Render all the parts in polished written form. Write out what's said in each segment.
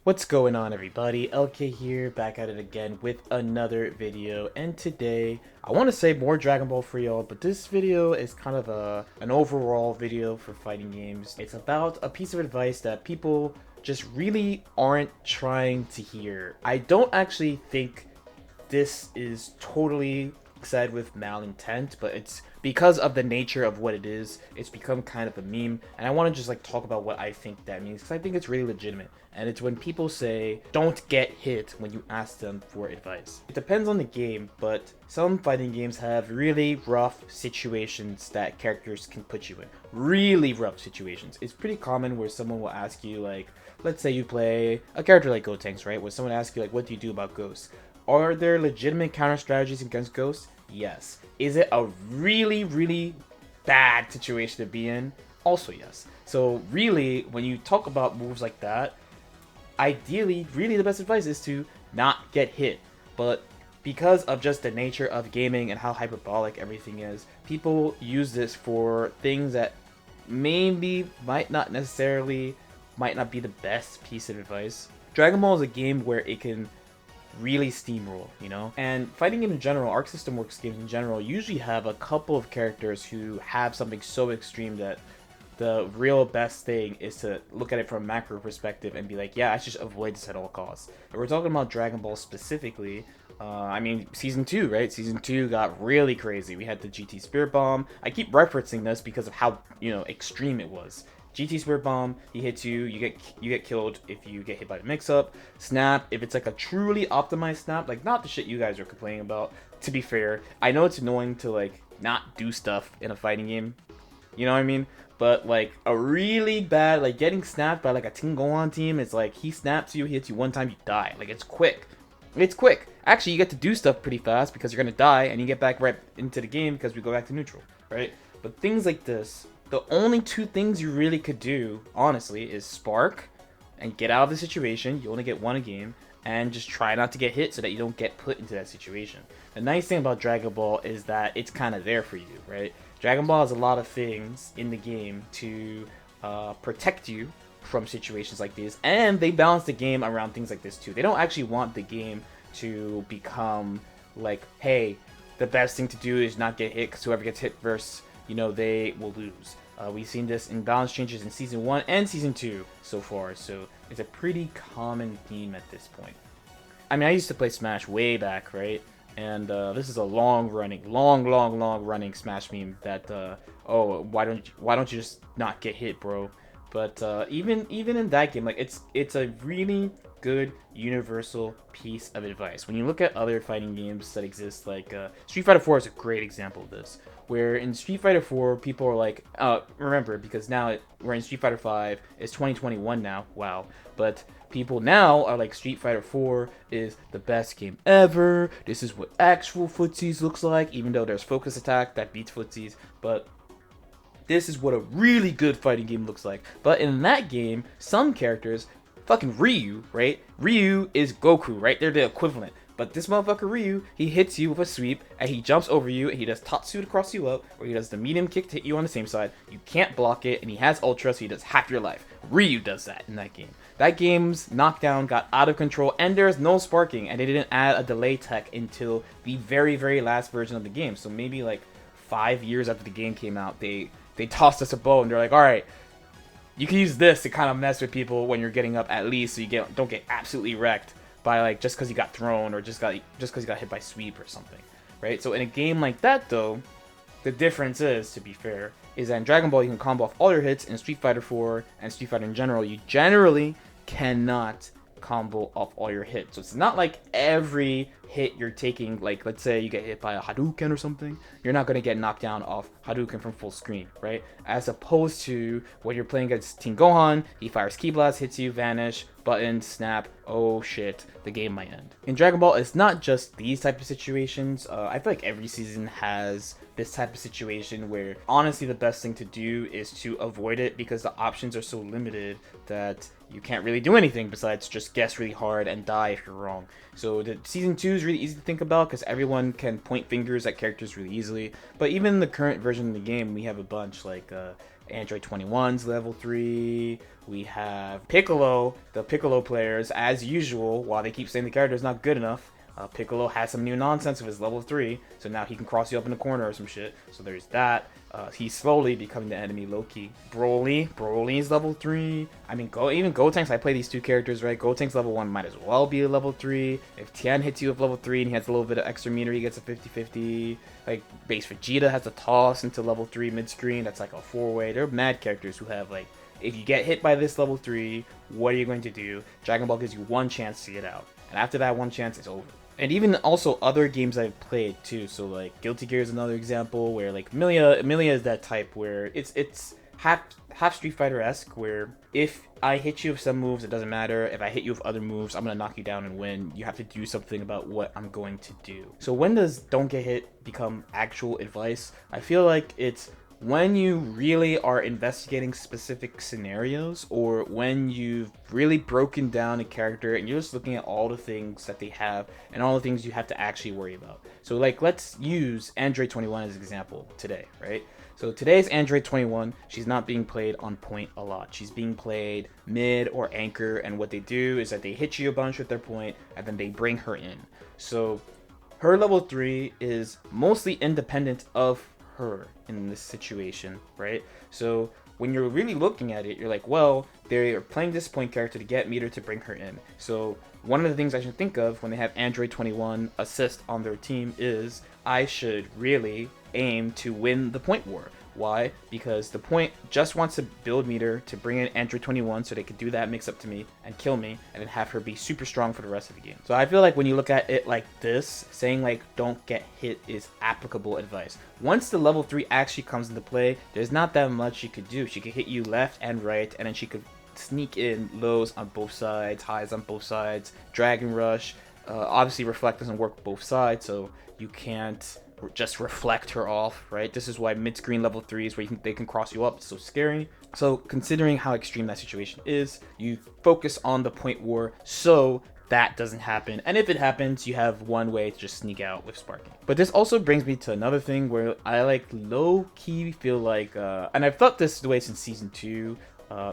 What's going on, everybody? LK here, back at it again with another video, and today I want to say more Dragon Ball for y'all, but this video is kind of an overall video for fighting games. It's about a piece of advice that people just really aren't trying to hear. I don't actually think this is totally said with malintent, but it's because of the nature of what it is, it's become kind of a meme, and I want to just like talk about what I think that means, because I think it's really legitimate. And it's when people say don't get hit when you ask them for advice. It depends on the game, but some fighting games have really rough situations that characters can put you in. Really rough situations. It's pretty common where someone will ask you, like, let's say you play a character like Gotenks, right? Where someone asks you, like, what do you do about ghosts? Are there legitimate counter strategies against ghosts? Yes. Is it a really, really bad situation to be in? Also yes. So really, when you talk about moves like that, ideally, really the best advice is to not get hit. But because of just the nature of gaming and how hyperbolic everything is, people use this for things that maybe might not be the best piece of advice. Dragon Ball is a game where it can really steamroll, you know? And fighting game in general, Arc System Works games in general, usually have a couple of characters who have something so extreme that the real best thing is to look at it from a macro perspective and be like, yeah, I should avoid this at all costs. But we're talking about Dragon Ball specifically. I mean, Season 2, right? Season 2 got really crazy. We had the GT Spirit Bomb. I keep referencing this because of how, extreme it was. GT Spirit Bomb, he hits you, you get killed if you get hit by the mix-up. Snap, if it's like a truly optimized snap, like not the shit you guys are complaining about. To be fair, I know it's annoying to like not do stuff in a fighting game. You know what I mean? But like a really bad, like getting snapped by like a Team Gohan team, it's like he snaps you, he hits you one time, you die. Like it's quick. It's quick. Actually, you get to do stuff pretty fast because you're gonna die and you get back right into the game because we go back to neutral, right? But things like this, the only two things you really could do, honestly, is spark and get out of the situation. You only get one a game, and just try not to get hit so that you don't get put into that situation. The nice thing about Dragon Ball is that it's kind of there for you, right? Dragon Ball has a lot of things in the game to protect you from situations like these, and they balance the game around things like this too. They don't actually want the game to become like, hey, the best thing to do is not get hit because whoever gets hit first, they will lose. We've seen this in balance changes in Season 1 and Season 2 so far, so it's a pretty common theme at this point. I mean, I used to play Smash way back, right? And this is a long running Smash meme that, oh, why don't you just not get hit, bro? But even in that game, like it's a really good universal piece of advice. When you look at other fighting games that exist, like Street Fighter 4 is a great example of this. Where in Street Fighter 4, people are like, remember, because now we're in Street Fighter 5, it's 2021 now, wow. But people now are like, Street Fighter 4 is the best game ever, this is what actual footsies looks like, even though there's focus attack that beats footsies, but this is what a really good fighting game looks like. But in that game, some characters, fucking Ryu, right? Ryu is Goku, right? They're the equivalent. But this motherfucker Ryu, he hits you with a sweep, and he jumps over you, and he does Tatsu to cross you up, or he does the medium kick to hit you on the same side. You can't block it, and he has Ultra, so he does half your life. Ryu does that in that game. That game's knockdown got out of control, and there's no sparking, and they didn't add a delay tech until the very, very last version of the game. So maybe like 5 years after the game came out, they tossed us a bow, and they're like, alright, you can use this to kind of mess with people when you're getting up at least, so you don't get absolutely wrecked by like just because you got thrown or just because you got hit by sweep or something, right? So in a game like that, though, the difference is, to be fair, is that in Dragon Ball you can combo off all your hits. In Street Fighter 4 and Street Fighter in general, you generally cannot combo off all your hits. So it's not like every hit you're taking, like let's say you get hit by a Hadouken or something, you're not going to get knocked down off Hadouken from full screen, right? As opposed to when you're playing against Team Gohan, he fires Ki Blast, hits you, vanish, button, snap, oh shit, the game might end. In Dragon Ball, it's not just these type of situations. I feel like every season has this type of situation where honestly the best thing to do is to avoid it because the options are so limited that you can't really do anything besides just guess really hard and die if you're wrong. So the Season 2 is really easy to think about because everyone can point fingers at characters really easily. But even in the current version of the game, we have a bunch like Android 21's level 3. We have Piccolo, the Piccolo players, as usual, while they keep saying the character is not good enough. Piccolo has some new nonsense with his level 3, so now he can cross you up in the corner or some shit. So there's that. He's slowly becoming the enemy low-key. Broly's level 3. I mean, even Gotenks, I play these two characters, right? Gotenks level 1 might as well be a level 3. If Tien hits you with level 3 and he has a little bit of extra meter, he gets a 50-50. Like, base Vegeta has a toss into level 3 mid-screen. That's like a 4-way. They're mad characters who have, like, if you get hit by this level 3, what are you going to do? Dragon Ball gives you one chance to get out. And after that one chance, it's over. And even also other games I've played too, so like Guilty Gear is another example where like Milia is that type where it's half Street Fighter-esque, where if I hit you with some moves, it doesn't matter. If I hit you with other moves, I'm gonna knock you down and win. You have to do something about what I'm going to do. So when does don't get hit become actual advice? I feel like it's when you really are investigating specific scenarios, or when you've really broken down a character and you're just looking at all the things that they have and all the things you have to actually worry about. So like, let's use Android 21 as an example today, right? So today's Android 21, she's not being played on point a lot. She's being played mid or anchor, and what they do is that they hit you a bunch with their point and then they bring her in. So her level 3 is mostly independent of her in this situation, right? So when you're really looking at it, you're like, well, they're playing this point character to get meter to bring her in. So one of the things I should think of when they have Android 21 assist on their team is I should really aim to win the point war. Why? Because the point just wants to build meter to bring in Android 21 so they could do that mix up to me and kill me and then have her be super strong for the rest of the game. So I feel like when you look at it like this, saying like don't get hit is applicable advice. Once the level 3 actually comes into play, there's not that much she could do. She could hit you left and right, and then she could sneak in lows on both sides, highs on both sides, Dragon Rush. Obviously Reflect doesn't work both sides, so you can't just reflect her off, right? This is why mid-screen level 3s where they can cross you up, it's so scary. So considering how extreme that situation is, you focus on the point war so that doesn't happen. And if it happens, you have one way to just sneak out with sparking. But this also brings me to another thing where I like low-key feel like, and I've thought this the way since season 2,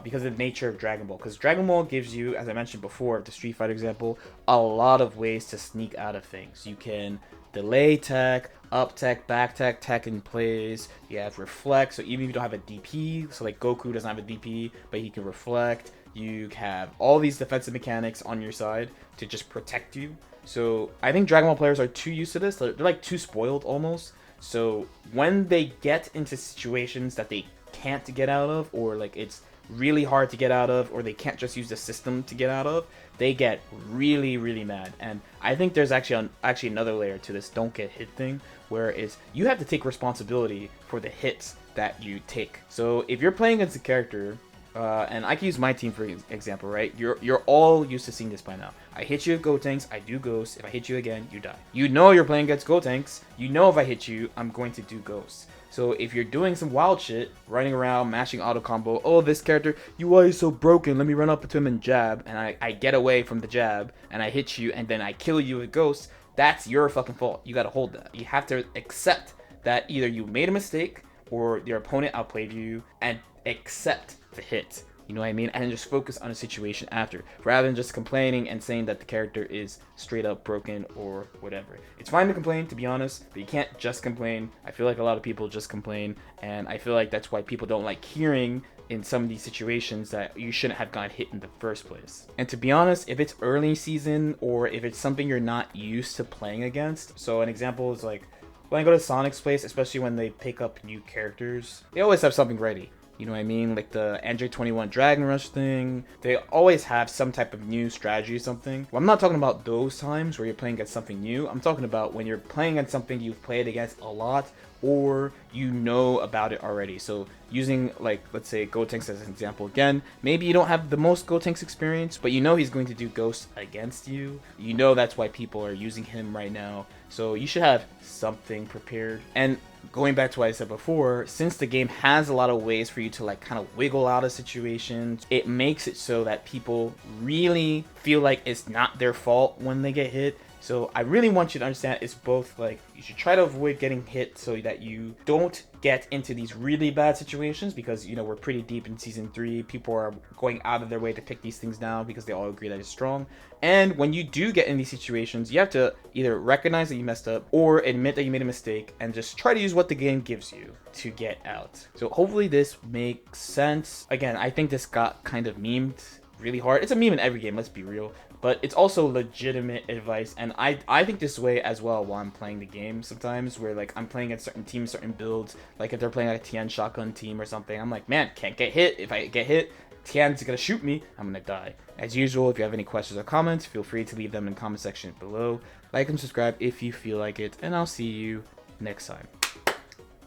because of the nature of Dragon Ball. Because Dragon Ball gives you, as I mentioned before, the Street Fighter example, a lot of ways to sneak out of things. You can delay tech, up tech, back tech in plays. You have reflect, so even if you don't have a DP, so like Goku doesn't have a DP, but he can reflect. You have all these defensive mechanics on your side to just protect you. So I think Dragon Ball players are too used to this. They're like too spoiled almost. So when they get into situations that they can't get out of, or like it's really hard to get out of, or they can't just use the system to get out of, they get really mad. And I think there's actually another layer to this don't get hit thing, where is you have to take responsibility for the hits that you take. So if you're playing against a character, and I can use my team for example, right? You're all used to seeing this by now. I hit you with Gotenks, I do Ghost. If I hit you again, you die. You know you're playing against Gotenks. You know if I hit you, I'm going to do Ghost. So if you're doing some wild shit, running around, mashing auto combo, oh, this character, UI is so broken, let me run up to him and jab, and I get away from the jab, and I hit you, and then I kill you with Ghost, that's your fucking fault. You gotta hold that. You have to accept that either you made a mistake, or your opponent outplayed you, and accept the hit. You know what I mean? And then just focus on the situation after, rather than just complaining and saying that the character is straight up broken or whatever. It's fine to complain, to be honest, but you can't just complain. I feel like a lot of people just complain, and I feel like that's why people don't like hearing in some of these situations that you shouldn't have gotten hit in the first place. And to be honest, if it's early season or if it's something you're not used to playing against, so an example is like when I go to Sonic's place, especially when they pick up new characters, they always have something ready. You know what I mean? Like the Android 21 Dragon Rush thing. They always have some type of new strategy or something. Well, I'm not talking about those times where you're playing against something new. I'm talking about when you're playing against something you've played against a lot, or you know about it already. So using, like, let's say Gotenks as an example again, maybe you don't have the most Gotenks experience, but you know he's going to do Ghost against you. You know that's why people are using him right now. So you should have something prepared. And going back to what I said before, since the game has a lot of ways for you to like kind of wiggle out of situations, it makes it so that people really feel like it's not their fault when they get hit, So I really want you to understand it's both like you should try to avoid getting hit so that you don't get into these really bad situations, because you know we're pretty deep in season 3. People are going out of their way to take these things down because they all agree that it's strong. And when you do get in these situations, you have to either recognize that you messed up or admit that you made a mistake and just try to use what the game gives you to get out. So hopefully this makes sense. Again, I think this got kind of memed really hard. It's a meme in every game, let's be real, but it's also legitimate advice, and I think this way as well while I'm playing the game sometimes, where like I'm playing a certain team, certain builds, like if they're playing like a Tian shotgun team or something, I'm like, man, can't get hit. If I get hit, Tian's gonna shoot me, I'm gonna die. As usual, if you have any questions or comments, feel free to leave them in the comment section below. Like and subscribe if you feel like it, and I'll see you next time.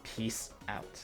Peace out.